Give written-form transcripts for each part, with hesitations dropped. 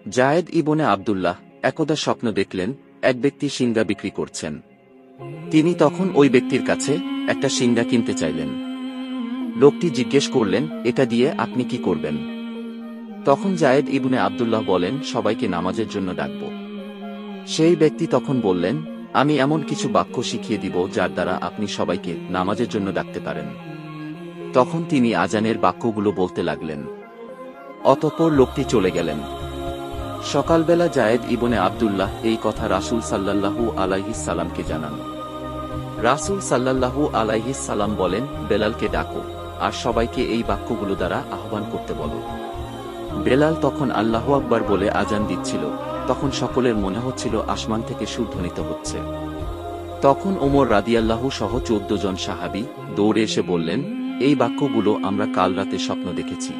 জায়েদ ইবনে আব্দুল্লাহ একদা স্বপ্ন দেখলেন এক ব্যক্তি সিংহা বিক্রি করছেন। তিনি তখন ওই ব্যক্তির কাছে একটা সিংহা কিনতে চাইলেন। লোকটি জিজ্ঞেস করলেন, এটা দিয়ে আপনি কি করবেন? তখন জায়েদ ইবনে আব্দুল্লাহ বলেন, সবাইকে নামাজের জন্য ডাকব। সেই ব্যক্তি তখন বললেন, আমি এমন কিছু বাক্য শিখিয়ে দিব যার দ্বারা আপনি সবাইকে নামাজের জন্য ডাকতে পারেন। তখন তিনি আজানের বাক্যগুলো বলতে লাগলেন। অতঃপর লোকটি চলে গেলেন। সকালবেলা জায়েদ ইবনে আব্দুল্লাহ এই কথা রাসূল সাল্লাল্লাহু আলাইহিস সালামকে জানান। রাসূল সাল্লাল্লাহু আলাইহিস সালাম বলেন, বেলালকে ডাকো আর সবাইকে এই বাক্যগুলো দ্বারা আহ্বান করতে বলো। বেলাল তখন আল্লাহু আকবার বলে আজান দিচ্ছিল। তখন সকলের মনে হচ্ছিল আসমান থেকে সুর ধ্বনিত হচ্ছে। তখন ওমর রাদিয়াল্লাহু সহ 14 জন সাহাবী দৌড়ে এসে বললেন, এই বাক্যগুলো আমরা কাল রাতে স্বপ্ন দেখেছি।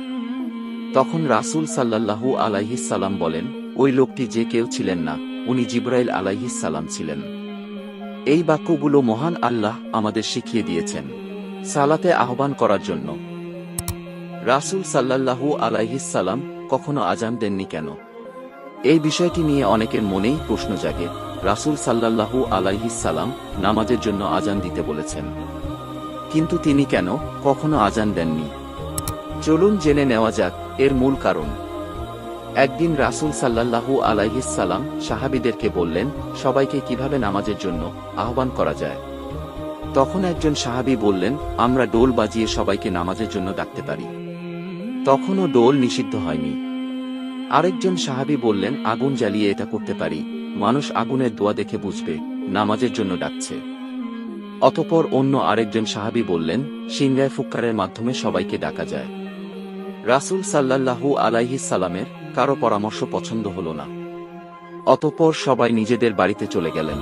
তখন রাসূল সাল্লাল্লাহু আলাইহিস সালাম বলেন, ওই লোকটি যে কেউ ছিলেন না, উনি জিবরাইল আলাইহিস সালাম ছিলেন। এই বাক্যগুলো মহান আল্লাহ আমাদের শিখিয়ে দিয়েছেন সালাতে আহ্বান করার জন্য। রাসূল সাল্লাল্লাহু আলাইহিস সালাম কখনো আজান দেননি কেন? এই বিষয়টি নিয়ে অনেকের মনেই প্রশ্ন জাগে। রাসূল সাল্লাল্লাহু আলাইহিস সালাম নামাজের জন্য আজান দিতে বলেছেন, কিন্তু তিনি কেন কখনো আজান দেননি? চলুন জেনে নেওয়া যাক এর মূল কারণ। একদিন রাসূল সাল্লাল্লাহু আলাইহিস সালাম সাহাবীদেরকে বললেন, সবাইকে কিভাবে নামাজের জন্য আহ্বান করা যায়। তখন একজন সাহাবী বললেন, আমরা ডোল বাজিয়ে সবাইকে নামাজের জন্য ডাকতে পারি। তখনও ডোল নিষিদ্ধ হয়নি। আরেকজন সাহাবী বললেন, আগুন জ্বালিয়ে এটা করতে পারি, মানুষ আগুনের দোয়া দেখে বুঝবে নামাজের জন্য ডাকছে। অতঃপর অন্য আরেকজন সাহাবী বললেন, সিংহায় ফুৎকারের মাধ্যমে সবাইকে ডাকা যায়। রাসূল সাল্লাল্লাহু আলাইহিস সালামের কারো পরামর্শ পছন্দ হল না। অতঃপর সবাই নিজেদের বাড়িতে চলে গেলেন।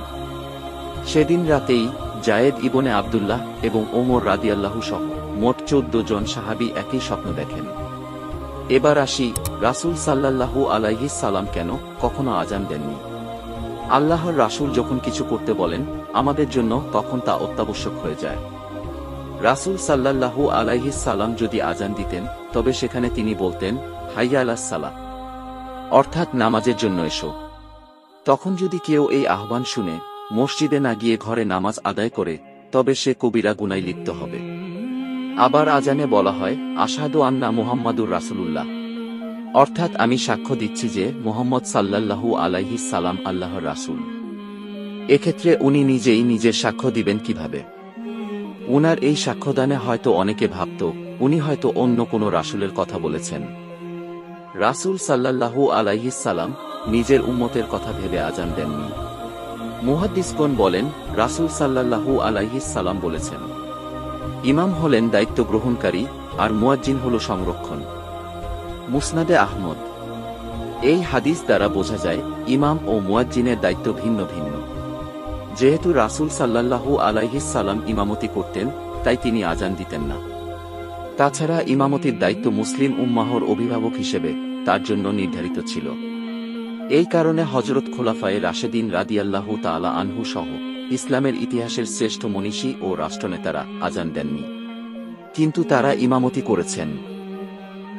সেদিন রাতেই জায়েদ ইবনে আব্দুল্লাহ এবং ওমর রাদিয়াল্লাহু সহ মোট 14 জন সাহাবী একই স্বপ্ন দেখেন। এবার আসি, রাসূল সাল্লাল্লাহু আলাইহিস সালাম কেন কখনো আজান দেননি? আল্লাহর রাসূল যখন কিছু করতে বলেন আমাদের জন্য, তখন তা অত্যাবশ্যক হয়ে যায়। রাসূল সাল্লাল্লাহু আলাইহিস সালাম যদি আজান দিতেন, তবে সেখানে তিনি বলতেন, হাইয়া আলাস সালাহ, অর্থাৎ নামাজের জন্য এসো। তখন যদি কেউ এই আহ্বান শুনে মসজিদে না গিয়ে ঘরে নামাজ আদায় করে, তবে সে কবিরা গুনায় লিপ্ত হবে। আবার আজানে বলা হয়, আশহাদু আন্না মুহাম্মাদুর রাসূলুল্লাহ, অর্থাৎ আমি সাক্ষ্য দিচ্ছি যে মুহাম্মদ সাল্লাল্লাহু আলাইহিস সালাম আল্লাহর রাসূল। এক্ষেত্রে উনি নিজেই নিজের সাক্ষ্য দিবেন কিভাবে? উনার এই সাক্ষ্যদানে হয়তো অনেকে ভাবত উনি হয়তো অন্য কোনো রাসূলের কথা বলেছেন। রাসূল সাল্লাল্লাহু আলাইহিস সালাম নিজের উম্মতের কথা ভেবে আজান দেননি। মুহাদ্দিসগণ বলেন, রাসূল সাল্লাল্লাহু আলাইহিস সালাম বলেছেন, ইমাম হলেন দায়িত্ব গ্রহণকারী আর মুয়াজ্জিন হল সংরক্ষণ। মুসনাদে আহমদ। এই হাদিস দ্বারা বোঝা যায় ইমাম ও মুয়াজ্জিনের দায়িত্ব ভিন্ন ভিন্ন। যেহেতু রাসূল সাল্লাল্লাহু আলাইহিস সালাম ইমামতি করতেন, তাই তিনি আজান দিতেন না। তাছাড়া ইমামতির দায়িত্ব মুসলিম উম্মাহর অভিভাবক হিসেবে তার জন্য নির্ধারিত ছিল। এই কারণে হযরত খোলাফায়ে রাশেদিন রাদিয়াল্লাহু তাআলা আনহু সহ ইসলামের ইতিহাসের শ্রেষ্ঠ মনীষী ও রাষ্ট্রনেতারা আজান দেননি, কিন্তু তারা ইমামতি করেছেন।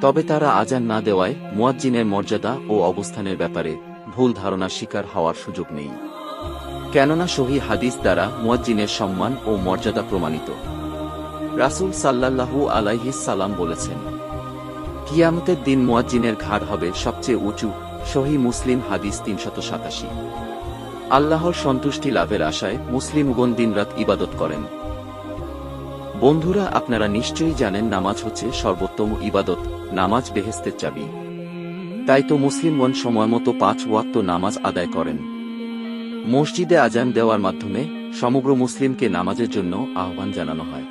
তবে তারা আজান না দেওয়ায় মুয়াজ্জিনের মর্যাদা ও অবস্থানের ব্যাপারে ভুল ধারণার শিকার হওয়ার সুযোগ নেই। কেননা সহিহ হাদিস দ্বারা মুয়াজ্জিনের সম্মান ও মর্যাদা প্রমাণিত। রাসূল সাল্লাল্লাহু আলাইহিস সালাম বলেছেন, কিয়ামতের দিন মুয়াজ্জিনের ঘাড় হবে সবচেয়ে উঁচু। সহিহ মুসলিম হাদিস 387। আল্লাহর সন্তুষ্টি লাভের আশায় মুসলিমগণ দিনরাত ইবাদত করেন। বন্ধুরা, আপনারা নিশ্চয়ই জানেন নামাজ হচ্ছে সর্বোত্তম ইবাদত, নামাজ বেহেশতের চাবি। তাই তো মুসলিমগণ সময়মতো 5 ওয়াক্ত নামাজ আদায় করেন। মসজিদে আজান দেওয়ার মাধ্যমে সমগ্র মুসলিমকে নামাজের জন্য আহ্বান জানানো হয়।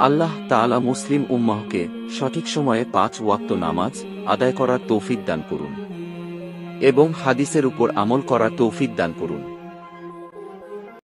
আল্লাহ তাআলা মুসলিম উম্মাহকে সঠিক সময়ে 5 ওয়াক্ত নামাজ আদায় করার তৌফিক দান করুন এবং হাদিসের উপর আমল করার তৌফিক দান করুন।